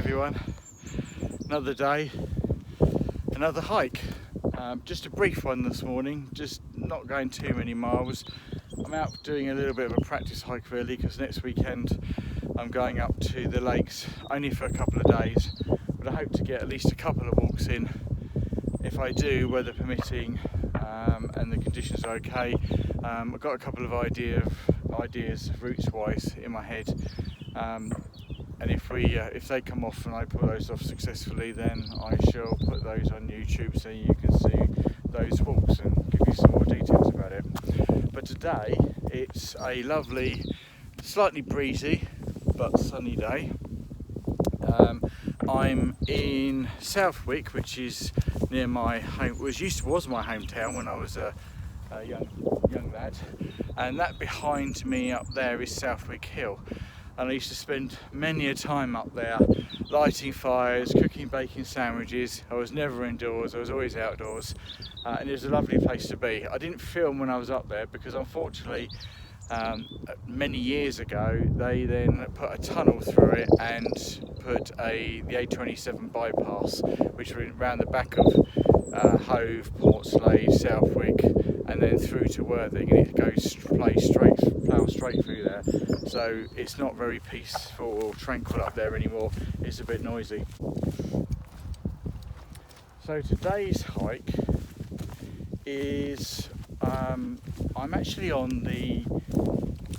everyone. Another day, another hike. Just a brief one this morning, just not going too many miles. I'm out doing a little bit of a practice hike really, because next weekend I'm going up to the lakes only for a couple of days, but I hope to get at least a couple of walks in. If I do, weather permitting, and the conditions are okay, I've got a couple of ideas routes wise in my head, and if they come off and I pull those off successfully, then I shall put those on YouTube so you can see those walks and give you some more details about it. But today it's a lovely, slightly breezy but sunny day. I'm in Southwick, which is near my home, was my hometown when I was a young lad, and that behind me up there is Southwick Hill, and I used to spend many a time up there lighting fires, cooking, baking sandwiches. I was never indoors, I was always outdoors, and it was a lovely place to be. I didn't film when I was up there because unfortunately many years ago they then put a tunnel through it and put the A27 bypass, which went round the back of Hove, Portslade, Southwick, and then through to Worthing, and it goes plough straight through there. So it's not very peaceful or tranquil up there anymore. It's a bit noisy. So today's hike is I'm actually on the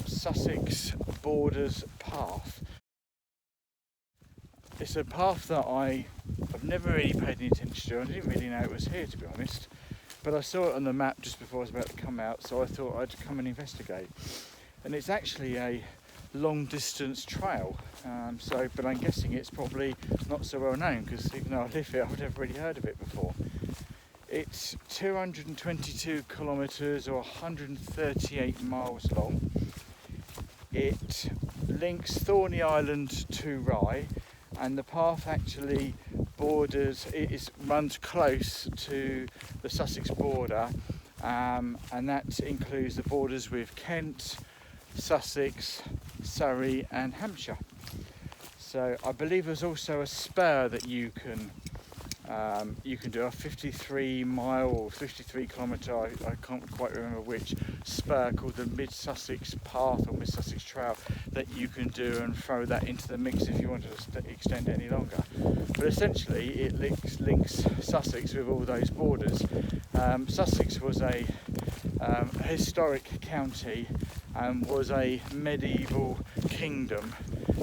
Sussex Boarders path. It's a path that I've never really paid any attention to. I didn't really know it was here, to be honest, but I saw it on the map just before I was about to come out, so I thought I'd come and investigate. And it's actually a long distance trail, but I'm guessing it's probably not so well known, because even though I live here, I've never really heard of it before. It's 222 kilometres or 138 miles long. It links Thorney Island to Rye, and the path actually runs close to the Sussex border, and that includes the borders with Kent, Sussex, Surrey and Hampshire. So I believe there's also a spur that you can do, a 53 mile or 53 kilometre, I can't quite remember which, spur called the Mid Sussex Path or Mid Sussex Trail that you can do and throw that into the mix if you want to extend it any longer. But essentially it links Sussex with all those borders. Sussex was a historic county and was a medieval kingdom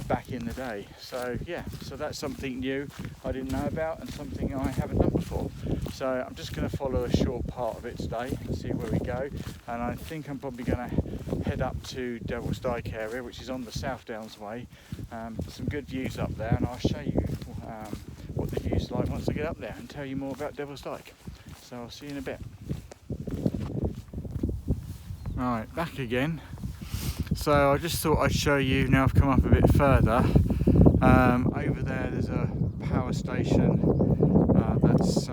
back in the day. So yeah, so that's something new I didn't know about and something I haven't done before. So I'm just going to follow a short part of it today and see where we go, and I think I'm probably going to head up to Devil's Dyke area, which is on the South Downs way. Some good views up there, and I'll show you what the view's like once I get up there and tell you more about Devil's Dyke. So I'll see you in a bit. Right, back again. So I just thought I'd show you, now I've come up a bit further, over there's a power station that's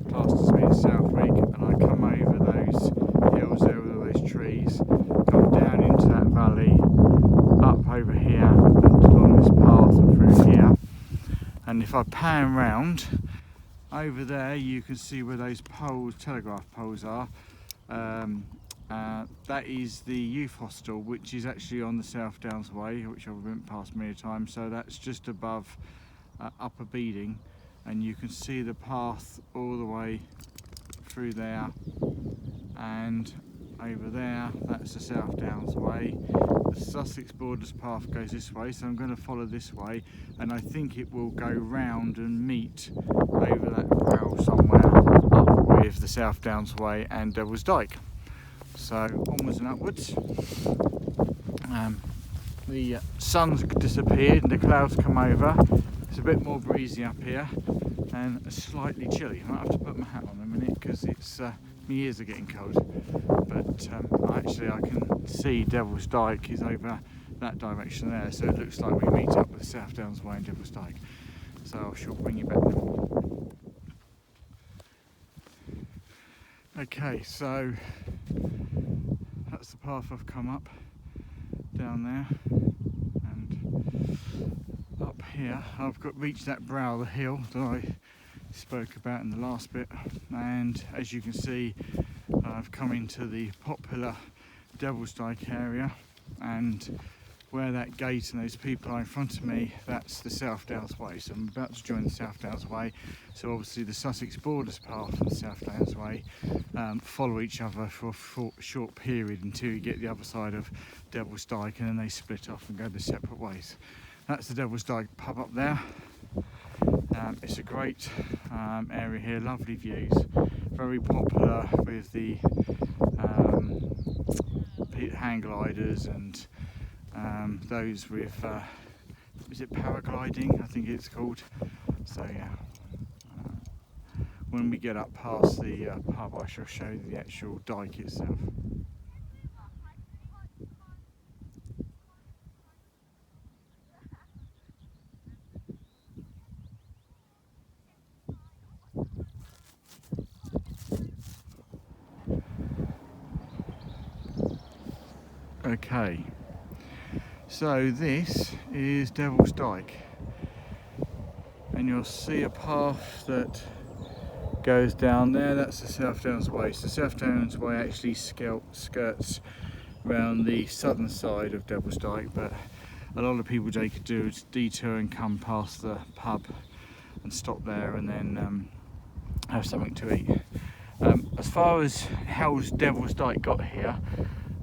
classed as being Southwick, and I come over those hills there with all those trees, come down into that valley, up over here and along this path and through here, and if I pan round over there you can see where those poles, telegraph poles are. That is the youth hostel, which is actually on the South Downs way, which I've been past many times. So that's just above Upper Beeding, and you can see the path all the way through there, and over there that's the South Downs way. The Sussex Boarders path goes this way, so I'm going to follow this way, and I think it will go round and meet over that brow somewhere up with the South Downs way and Devil's Dyke. So onwards and upwards. The sun's disappeared and the clouds come over. It's a bit more breezy up here and slightly chilly. I might have to put my hat on in a minute because it's my ears are getting cold. But actually I can see Devil's Dyke is over that direction there, so it looks like we meet up with South Downs Way and Devil's Dyke. So I shall bring you back now. Okay, so that's the path I've come up down there, and up here, I've reached that brow of the hill that I spoke about in the last bit, and as you can see, I've come into the popular Devil's Dyke area, and where that gate and those people are in front of me, that's the South Downs Way. So I'm about to join the South Downs Way. So obviously the Sussex Boarders path and the South Downs Way follow each other for a short period until you get the other side of Devil's Dyke, and then they split off and go their separate ways. That's the Devil's Dyke pub up there. It's a great area here, lovely views, very popular with the hang gliders and those with, is it paragliding? I think it's called. So yeah, when we get up past the pub, I shall show you the actual dyke itself. Okay, so this is Devil's Dyke, and you'll see a path that goes down there. That's the South Downs Way. So the South Downs Way actually skirts around the southern side of Devil's Dyke, but a lot of people take a detour and come past the pub and stop there and then have something to eat. As far as how Devil's Dyke got here,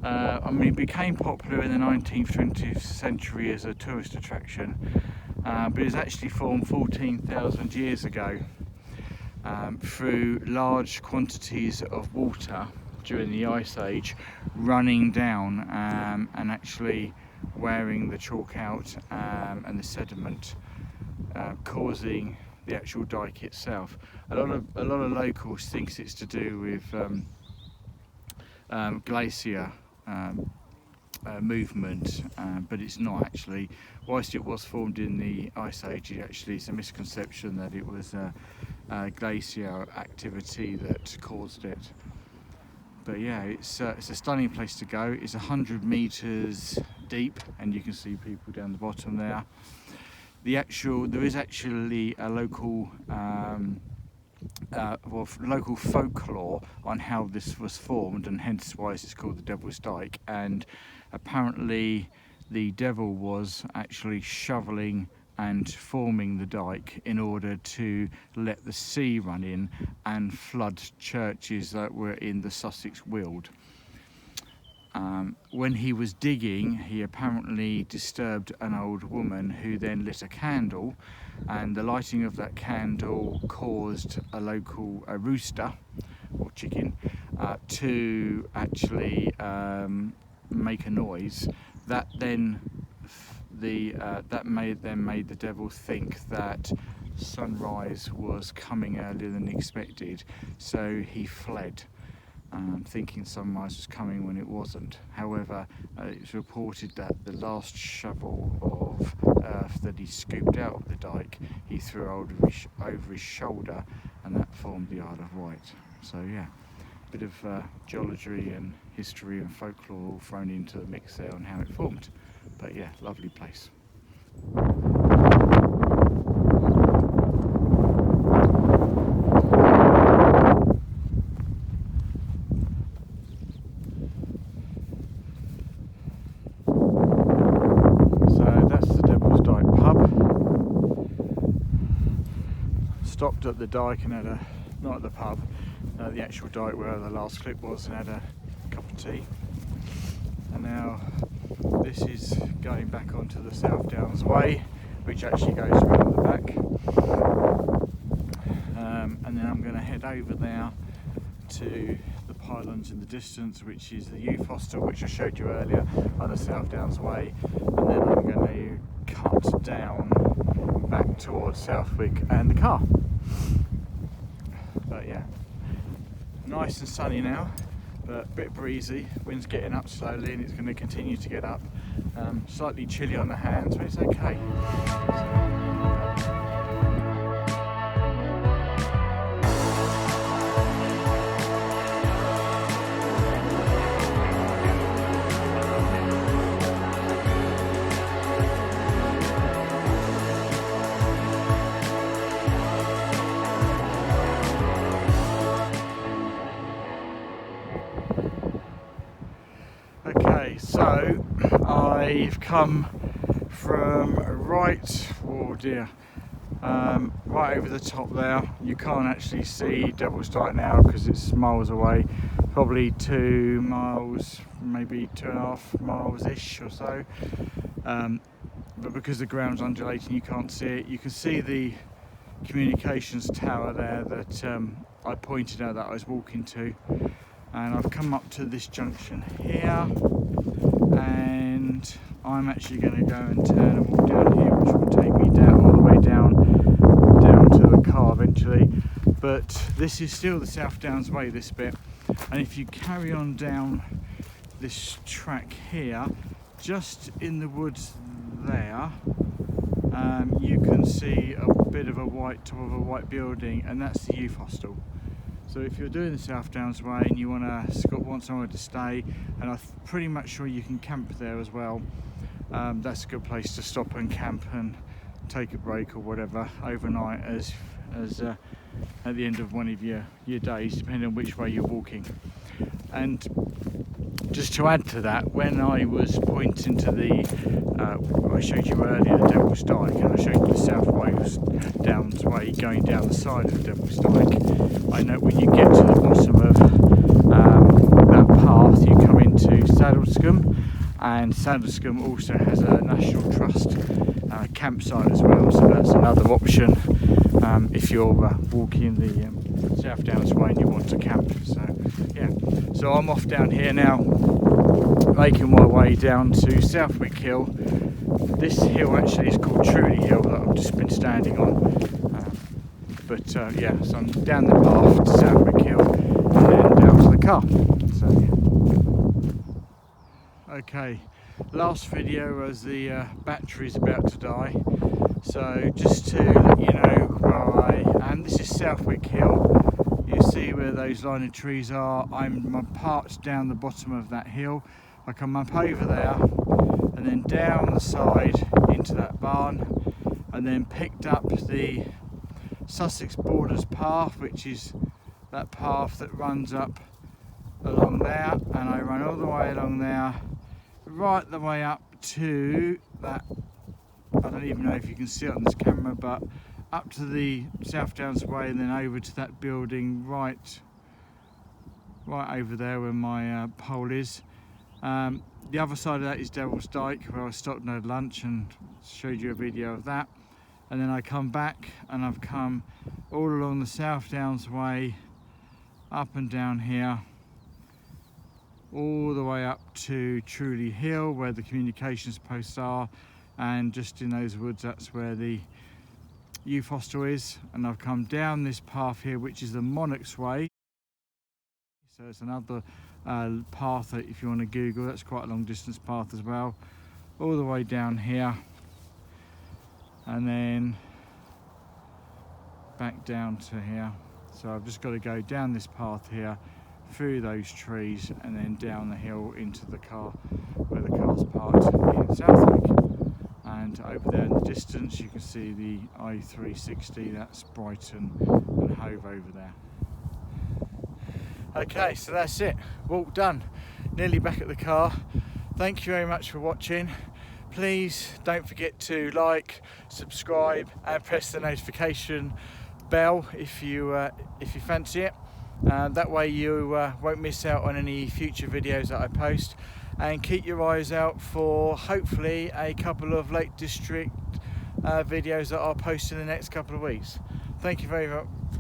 I mean, it became popular in the 19th, 20th century as a tourist attraction, but it was actually formed 14,000 years ago through large quantities of water during the Ice Age running down and actually wearing the chalk out and the sediment, causing the actual dyke itself. A lot of locals think it's to do with glacier movement, but it's not actually. Whilst it was formed in the Ice Age, it's a misconception that it was glacier activity that caused it. But yeah, it's a stunning place to go. It's 100 meters deep, and you can see people down the bottom there. There is actually a local local folklore on how this was formed, and hence why it's called the Devil's Dyke. And apparently the devil was actually shoveling and forming the dyke in order to let the sea run in and flood churches that were in the Sussex Weald. When he was digging, he apparently disturbed an old woman who then lit a candle, and the lighting of that candle caused a local rooster or chicken to actually make a noise that then made the devil think that sunrise was coming earlier than expected, so he fled, thinking sunrise was coming when it wasn't. However, it's reported that the last shovel of earth that he scooped out of the dyke, he threw over his shoulder, and that formed the Isle of Wight. So yeah, a bit of geology and history and folklore all thrown into the mix there on how it formed. But yeah, lovely place. Stopped at the dyke and had not at the pub, the actual dyke where the last clip was, and had a cup of tea. And now this is going back onto the South Downs Way, which actually goes around the back. And then I'm going to head over there to the pylons in the distance, which is the youth hostel, which I showed you earlier on the South Downs Way. And then I'm going to cut down back towards Southwick and the car. But yeah, nice and sunny now, but a bit breezy. Wind's getting up slowly, and it's going to continue to get up. Slightly chilly on the hands, but it's okay. I've come from right over the top there. You can't actually see Devil's Dyke now because it's miles away, probably 2 miles, maybe 2.5 miles ish or so, but because the ground's undulating you can't see it. You can see the communications tower there that I pointed out that I was walking to, and I've come up to this junction here, and I'm actually going to go and turn and walk down here, which will take me down all the way down to the car eventually. But this is still the South Downs Way, this bit, and if you carry on down this track here, just in the woods there, you can see a bit of a top of a white building, and that's the youth hostel. So if you're doing the South Downs Way and you want somewhere to stay, and I'm pretty much sure you can camp there as well, that's a good place to stop and camp and take a break or whatever overnight as at the end of one of your days, depending on which way you're walking. And just to add to that, when I was pointing to I showed you earlier the Devil's Dyke, and I showed you the South Downs Way going down the side of the Devil's Dyke, I know when you get to the bottom of that path, you come into Saddlescombe, and Saddlescombe also has a National Trust campsite as well, so that's another option if you're walking the South Downs Way and you want to camp. So yeah, so I'm off down here now, making my way down to Southwick Hill. This hill actually is called Truly Hill that I've just been standing on, yeah, so I'm down the path to Southwick Hill and then down to the car. So yeah. Okay, last video was the battery's about to die, so just to let you know where I am. This is Southwick Hill. You see where those line of trees are. I'm parked down the bottom of that hill. I come up over there and then down the side into that barn, and then picked up the Sussex Boarders path, which is that path that runs up along there, and I run all the way along there, right the way up to that, I don't even know if you can see it on this camera, but up to the South Downs Way, and then over to that building right over there where my pole is. The other side of that is Devil's Dyke, where I stopped and had lunch and showed you a video of that. And then I come back, and I've come all along the South Downs Way, up and down here, all the way up to Truly Hill, where the communications posts are, and just in those woods, that's where the youth hostel is. And I've come down this path here, which is the Monarchs Way. So it's another path that if you want to Google, that's quite a long distance path as well, all the way down here, and then back down to here. So I've just got to go down this path here, through those trees, and then down the hill into the car, where the car's parked in Southwick. And over there in the distance you can see the I360, that's Brighton and Hove over there. Okay, so that's it, walk done, nearly back at the car. Thank you very much for watching. Please don't forget to like, subscribe and press the notification bell if you fancy it. That way you won't miss out on any future videos that I post, and keep your eyes out for hopefully a couple of Lake District videos that I'll post in the next couple of weeks. Thank you very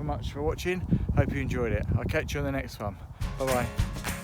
much for watching. Hope you enjoyed it. I'll catch you on the next one. Bye bye.